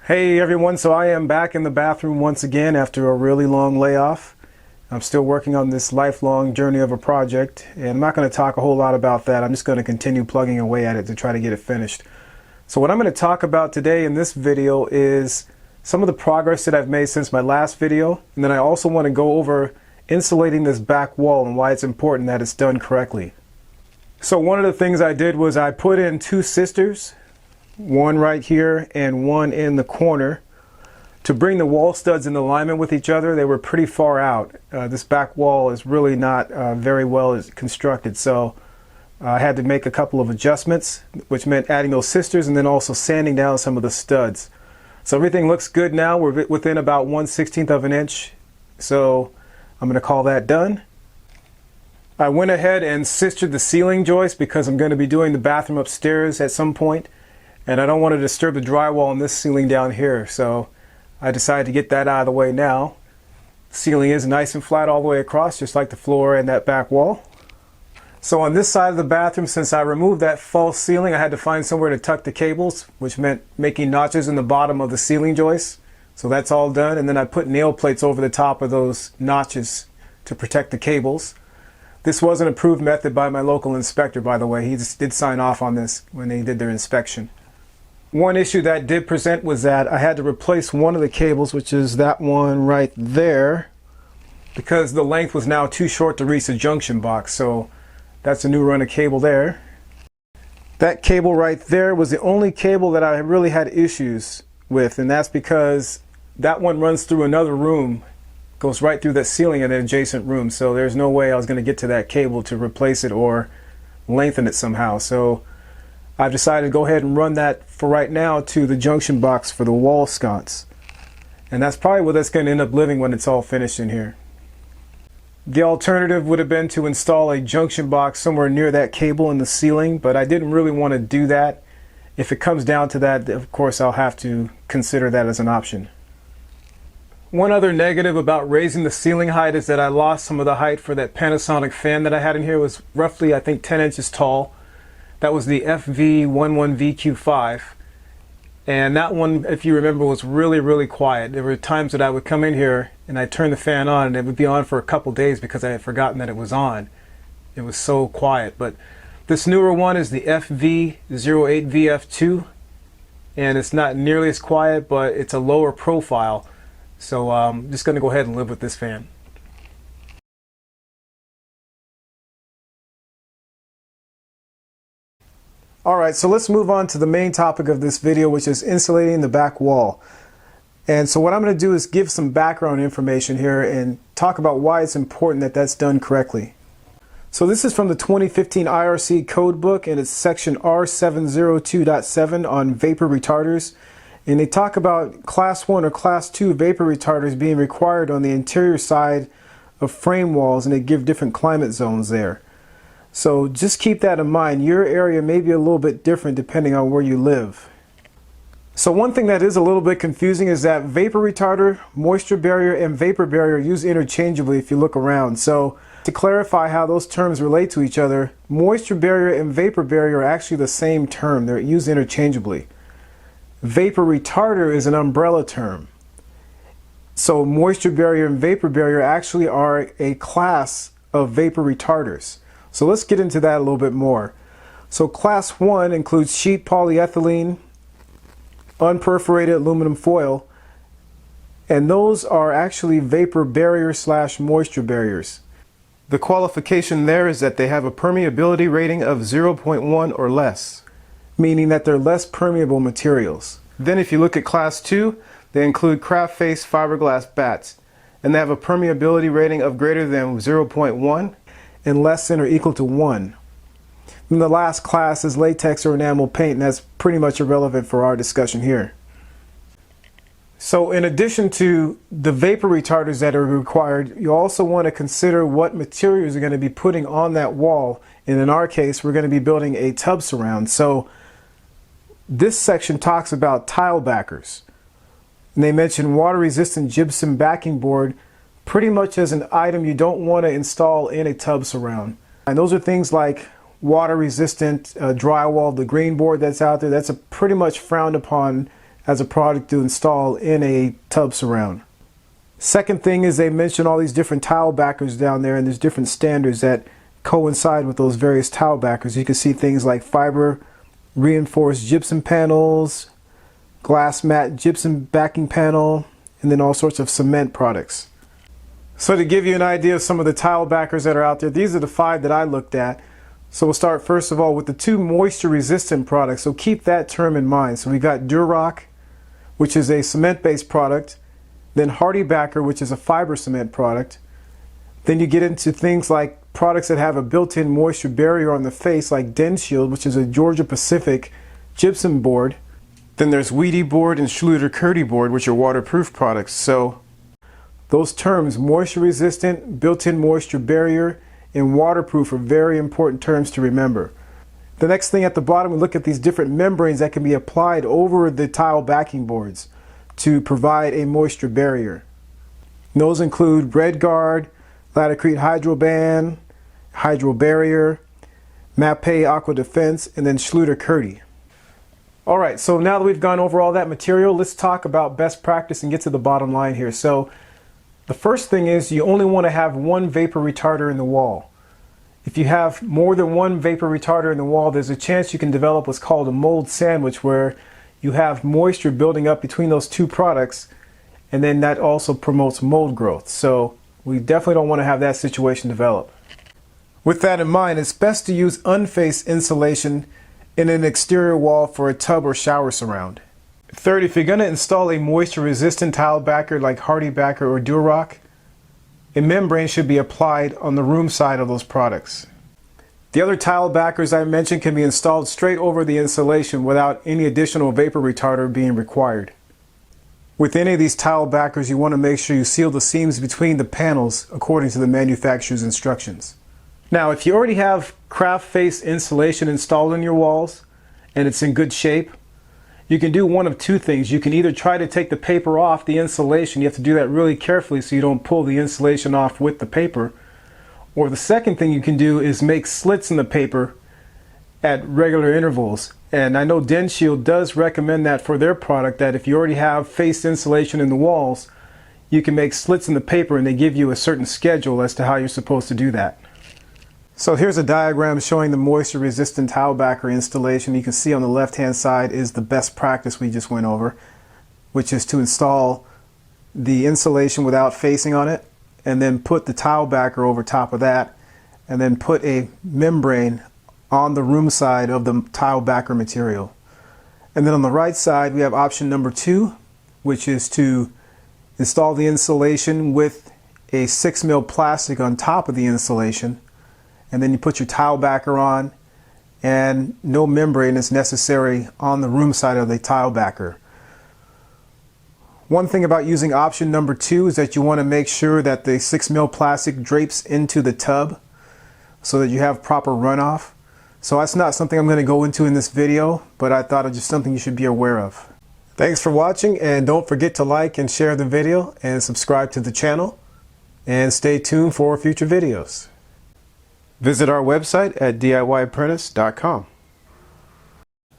Hey everyone, so I am back in the bathroom once again after a really long layoff. I'm still working on this lifelong journey of a project, and I'm not going to talk a whole lot about that. I'm just going to continue plugging away at it to try to get it finished. So what I'm going to talk about today in this video is some of the progress that I've made since my last video, and then I also want to go over insulating this back wall and why it's important that it's done correctly. So one of the things I did was I put in two sisters, one right here and one in the corner, to bring the wall studs in alignment with each other. They were pretty far out. This back wall is really not very well constructed, so I had to make a couple of adjustments, which meant adding those sisters and then also sanding down some of the studs. So everything looks good now. We're within about 1/16 of an inch, so I'm going to call that done. I went ahead and sistered the ceiling joist because I'm going to be doing the bathroom upstairs at some point, and I don't want to disturb the drywall on this ceiling down here, so I decided to get that out of the way now. The ceiling is nice and flat all the way across, just like the floor and that back wall. So on this side of the bathroom, since I removed that false ceiling, I had to find somewhere to tuck the cables, which meant making notches in the bottom of the ceiling joist. So that's all done, and then I put nail plates over the top of those notches to protect the cables. This was an approved method by my local inspector, by the way. He just did sign off on this when they did their inspection. One issue that did present was that I had to replace one of the cables, which is that one right there, because the length was now too short to reach the junction box. So that's a new run of cable there. That cable right there was the only cable that I really had issues with, and that's because that one runs through another room, goes right through that ceiling in an adjacent room. So there's no way I was going to get to that cable to replace it or lengthen it somehow. So I've decided to go ahead and run that for right now to the junction box for the wall sconce. And that's probably where that's going to end up living when it's all finished in here. The alternative would have been to install a junction box somewhere near that cable in the ceiling, but I didn't really want to do that. If it comes down to that, of course I'll have to consider that as an option. One other negative about raising the ceiling height is that I lost some of the height for that Panasonic fan that I had in here. It was roughly, I think, 10 inches tall. That was the FV11VQ5, and that one, if you remember, was really quiet. There were times that I would come in here and I'd turn the fan on and it would be on for a couple days because I had forgotten that it was on. It was so quiet. But this newer one is the FV08VF2, and it's not nearly as quiet, but it's a lower profile. So I'm just going to go ahead and live with this fan. Alright, so let's move on to the main topic of this video, which is insulating the back wall. And so what I'm going to do is give some background information here and talk about why it's important that that's done correctly. So this is from the 2015 IRC code book, and it's section R702.7 on vapor retarders. And they talk about class 1 or class 2 vapor retarders being required on the interior side of frame walls, and they give different climate zones there. So just keep that in mind. Your area may be a little bit different depending on where you live. So one thing that is a little bit confusing is that vapor retarder, moisture barrier, and vapor barrier are used interchangeably if you look around. So to clarify how those terms relate to each other, moisture barrier and vapor barrier are actually the same term. They're used interchangeably. Vapor retarder is an umbrella term. So moisture barrier and vapor barrier actually are a class of vapor retarders. So let's get into that a little bit more. So class 1 includes sheet polyethylene, unperforated aluminum foil, and those are actually vapor barrier / moisture barriers. The qualification there is that they have a permeability rating of 0.1 or less, meaning that they're less permeable materials. Then if you look at class 2, they include kraft-faced fiberglass bats, and they have a permeability rating of greater than 0.1 and less than or equal to 1. And the last class is latex or enamel paint, and that's pretty much irrelevant for our discussion here. So in addition to the vapor retarders that are required, you also want to consider what materials you're going to be putting on that wall. And in our case, we're going to be building a tub surround. So this section talks about tile backers. And they mention water resistant gypsum backing board pretty much as an item you don't want to install in a tub surround. And those are things like water resistant drywall, the green board that's out there. That's a pretty much frowned upon as a product to install in a tub surround. Second thing is they mention all these different tile backers down there, and there's different standards that coincide with those various tile backers. You can see things like fiber reinforced gypsum panels, glass mat gypsum backing panel, and then all sorts of cement products. So to give you an idea of some of the tile backers that are out there, these are the 5 that I looked at. So we'll start first of all with the 2 moisture resistant products. So keep that term in mind. So we've got Durock, which is a cement based product, then Hardy Backer, which is a fiber cement product. Then you get into things like products that have a built-in moisture barrier on the face, like Den Shield, which is a Georgia Pacific gypsum board. Then there's Weedy board and Schluter-Curdy board, which are waterproof products. So those terms, moisture resistant, built-in moisture barrier, and waterproof, are very important terms to remember. The next thing at the bottom, we look at these different membranes that can be applied over the tile backing boards to provide a moisture barrier. Those include Red Guard, Latacrete Hydro Band, Hydro Barrier, Mapei Aqua Defense, and then Schluter-Curdy. Alright, so now that we've gone over all that material, let's talk about best practice and get to the bottom line here. So the first thing is you only want to have 1 vapor retarder in the wall. If you have more than 1 vapor retarder in the wall, there's a chance you can develop what's called a mold sandwich, where you have moisture building up between those 2 products, and then that also promotes mold growth. So we definitely don't want to have that situation develop. With that in mind, it's best to use unfaced insulation in an exterior wall for a tub or shower surround. Third, if you're going to install a moisture resistant tile backer like Hardy Backer or Durock, a membrane should be applied on the room side of those products. The other tile backers I mentioned can be installed straight over the insulation without any additional vapor retarder being required. With any of these tile backers, you want to make sure you seal the seams between the panels according to the manufacturer's instructions. Now, if you already have kraft-faced insulation installed in your walls and it's in good shape, you can do one of 2 things. You can either try to take the paper off the insulation. You have to do that really carefully so you don't pull the insulation off with the paper. Or the second thing you can do is make slits in the paper at regular intervals. And I know Den Shield does recommend that for their product, that if you already have faced insulation in the walls, you can make slits in the paper, and they give you a certain schedule as to how you're supposed to do that. So here's a diagram showing the moisture resistant tile backer installation. You can see on the left hand side is the best practice we just went over, which is to install the insulation without facing on it, and then put the tile backer over top of that, and then put a membrane on the room side of the tile backer material. And then on the right side we have option number 2, which is to install the insulation with a 6mm plastic on top of the insulation, and then you put your tile backer on, and no membrane is necessary on the room side of the tile backer. One thing about using option number 2 is that you want to make sure that the 6mm plastic drapes into the tub so that you have proper runoff. So that's not something I'm going to go into in this video, but I thought it's just something you should be aware of. Thanks for watching, and don't forget to like and share the video and subscribe to the channel, and stay tuned for future videos. Visit our website at DIYapprentice.com.